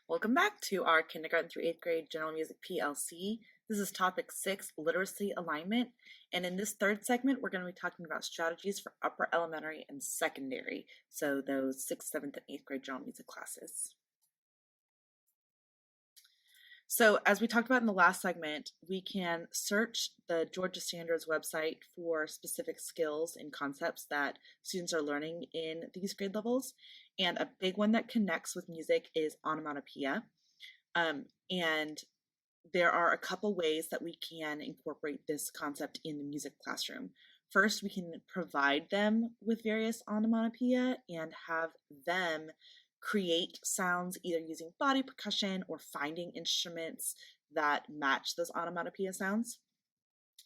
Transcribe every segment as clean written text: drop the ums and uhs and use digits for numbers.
Welcome back to our kindergarten through 8th grade general music PLC. This is topic 6, literacy alignment. And in this third segment, we're going to be talking about strategies for upper elementary and secondary. So those 6th, 7th, and 8th grade general music classes. So as we talked about in the last segment, we can search the Georgia Standards website for specific skills and concepts that students are learning in these grade levels. And a big one that connects with music is onomatopoeia. And there are a couple ways that we can incorporate this concept in the music classroom. First, we can provide them with various onomatopoeia and have them create sounds either using body percussion or finding instruments that match those onomatopoeia sounds.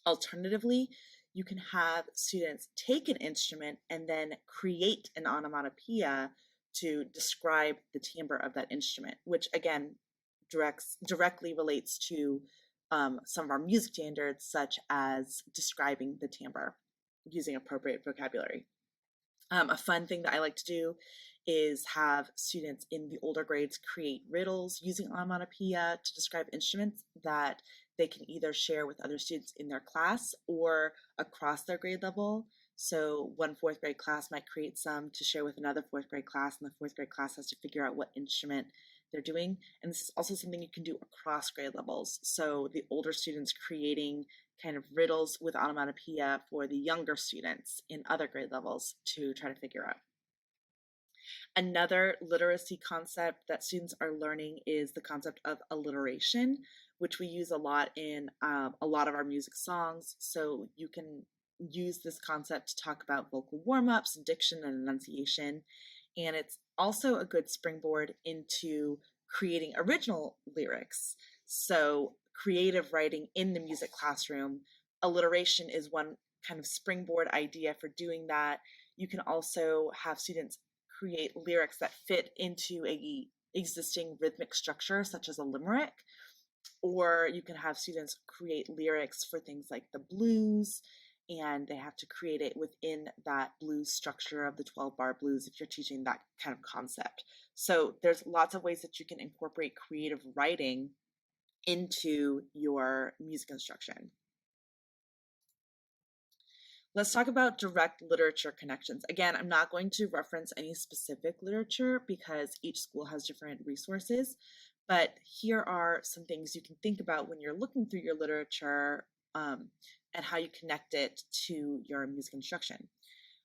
Alternatively, you can have students take an instrument and then create an onomatopoeia to describe the timbre of that instrument, which again directly relates to some of our music standards, such as describing the timbre using appropriate vocabulary. A fun thing that I like to do is have students in the older grades create riddles using onomatopoeia to describe instruments that they can either share with other students in their class or across their grade level. So one 4th grade class might create some to share with another 4th grade class, and the 4th grade class has to figure out what instrument they're doing. And this is also something you can do across grade levels. So the older students creating kind of riddles with onomatopoeia for the younger students in other grade levels to try to figure out. Another literacy concept that students are learning is the concept of alliteration, which we use a lot in a lot of our music songs. So you can use this concept to talk about vocal warm-ups, diction, and enunciation. And it's also a good springboard into creating original lyrics. So creative writing in the music classroom, alliteration is one kind of springboard idea for doing that. You can also have students create lyrics that fit into a existing rhythmic structure, such as a limerick, or you can have students create lyrics for things like the blues, and they have to create it within that blues structure of the 12-bar blues if you're teaching that kind of concept. So there's lots of ways that you can incorporate creative writing into your music instruction. Let's talk about direct literature connections. Again, I'm not going to reference any specific literature because each school has different resources, but here are some things you can think about when you're looking through your literature and how you connect it to your music instruction.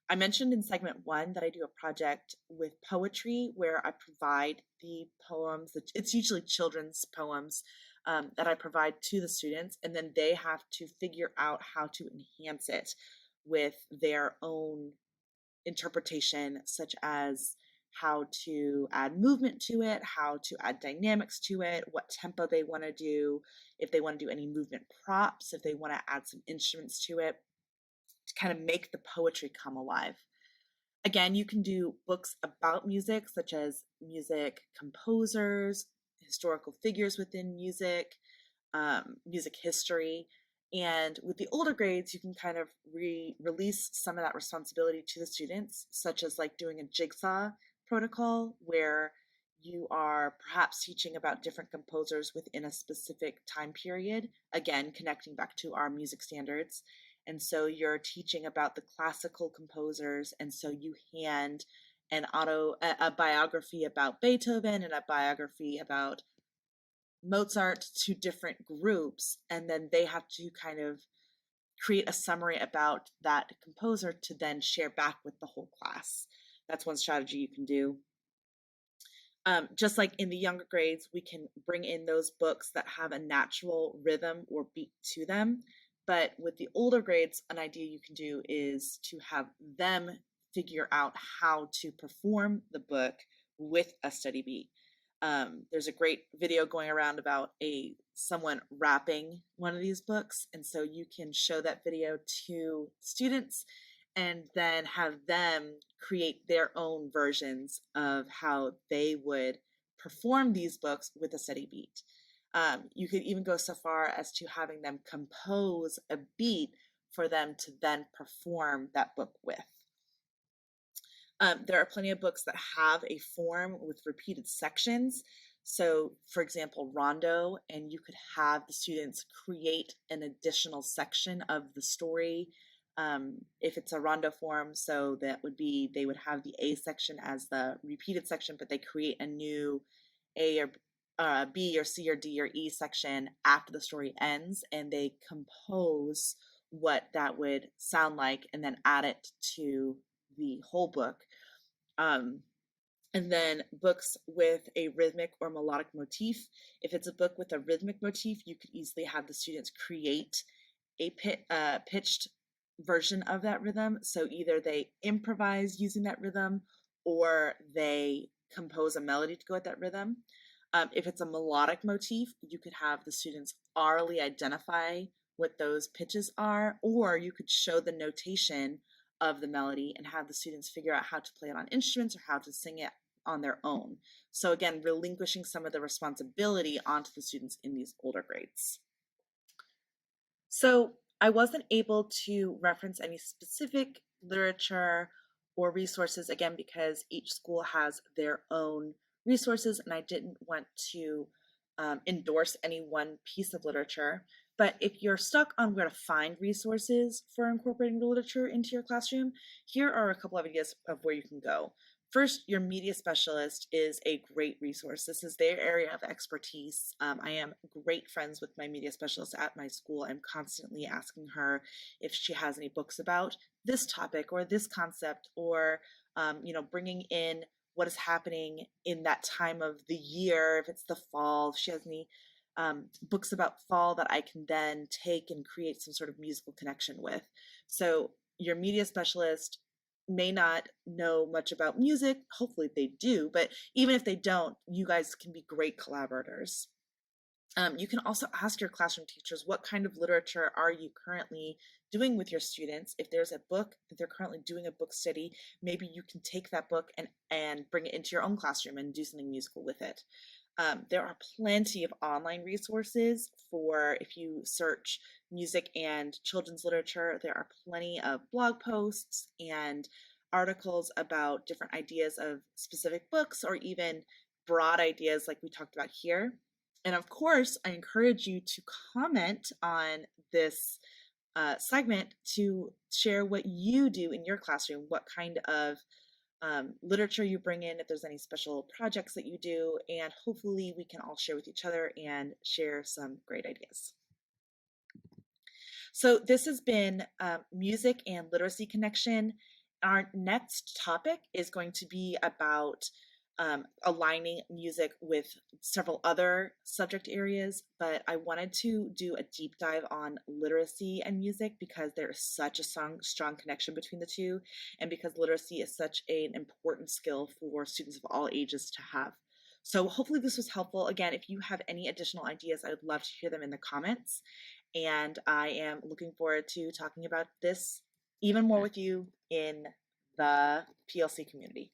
I mentioned in segment 1 that I do a project with poetry where I provide the poems, it's usually children's poems, that I provide to the students, and then they have to figure out how to enhance it with their own interpretation, such as how to add movement to it, how to add dynamics to it, what tempo they want to do, if they want to do any movement props, if they want to add some instruments to it, to kind of make the poetry come alive. Again, you can do books about music, such as music composers, historical figures within music, music history. And with the older grades, you can kind of release some of that responsibility to the students, such as like doing a jigsaw protocol where you are perhaps teaching about different composers within a specific time period, again, connecting back to our music standards. And so you're teaching about the classical composers, and so you hand a biography about Beethoven and a biography about Mozart to different groups, and then they have to kind of create a summary about that composer to then share back with the whole class. That's one strategy you can do. Just like in the younger grades, we can bring in those books that have a natural rhythm or beat to them. But with the older grades, an idea you can do is to have them figure out how to perform the book with a steady beat. There's a great video going around about someone rapping one of these books, and so you can show that video to students and then have them create their own versions of how they would perform these books with a steady beat. You could even go so far as to having them compose a beat for them to then perform that book with. There are plenty of books that have a form with repeated sections. So, for example, rondo, and you could have the students create an additional section of the story. If it's a rondo form, so that would be they would have the A section as the repeated section, but they create a new A or B or C or D or E section after the story ends, and they compose what that would sound like and then add it to the whole book. Um, and then books with a rhythmic or melodic motif. If it's a book with a rhythmic motif, you could easily have the students create a pitched version of that rhythm. So either they improvise using that rhythm or they compose a melody to go with that rhythm. If it's a melodic motif, you could have the students orally identify what those pitches are, or you could show the notation of the melody and have the students figure out how to play it on instruments or how to sing it on their own. So again, relinquishing some of the responsibility onto the students in these older grades. So I wasn't able to reference any specific literature or resources, again, because each school has their own resources, and I didn't want to endorse any one piece of literature. But if you're stuck on where to find resources for incorporating the literature into your classroom, here are a couple of ideas of where you can go. First, your media specialist is a great resource. This is their area of expertise. I am great friends with my media specialist at my school. I'm constantly asking her if she has any books about this topic or this concept, or bringing in what is happening in that time of the year. If it's the fall, if she has any books about fall that I can then take and create some sort of musical connection with. So your media specialist may not know much about music. Hopefully they do, but even if they don't, you guys can be great collaborators. You can also ask your classroom teachers, what kind of literature are you currently doing with your students? If there's a book that they're currently doing a book study, maybe you can take that book and bring it into your own classroom and do something musical with it. There are plenty of online resources for if you search music and children's literature. There are plenty of blog posts and articles about different ideas of specific books or even broad ideas like we talked about here. And of course, I encourage you to comment on this segment to share what you do in your classroom, what kind of literature you bring in, if there's any special projects that you do, and hopefully we can all share with each other and share some great ideas. So this has been Music and Literacy Connection. Our next topic is going to be about aligning music with several other subject areas, but I wanted to do a deep dive on literacy and music because there is such a strong connection between the two, and because literacy is such an important skill for students of all ages to have. So hopefully this was helpful. Again, if you have any additional ideas, I would love to hear them in the comments. And I am looking forward to talking about this even more with you in the PLC community.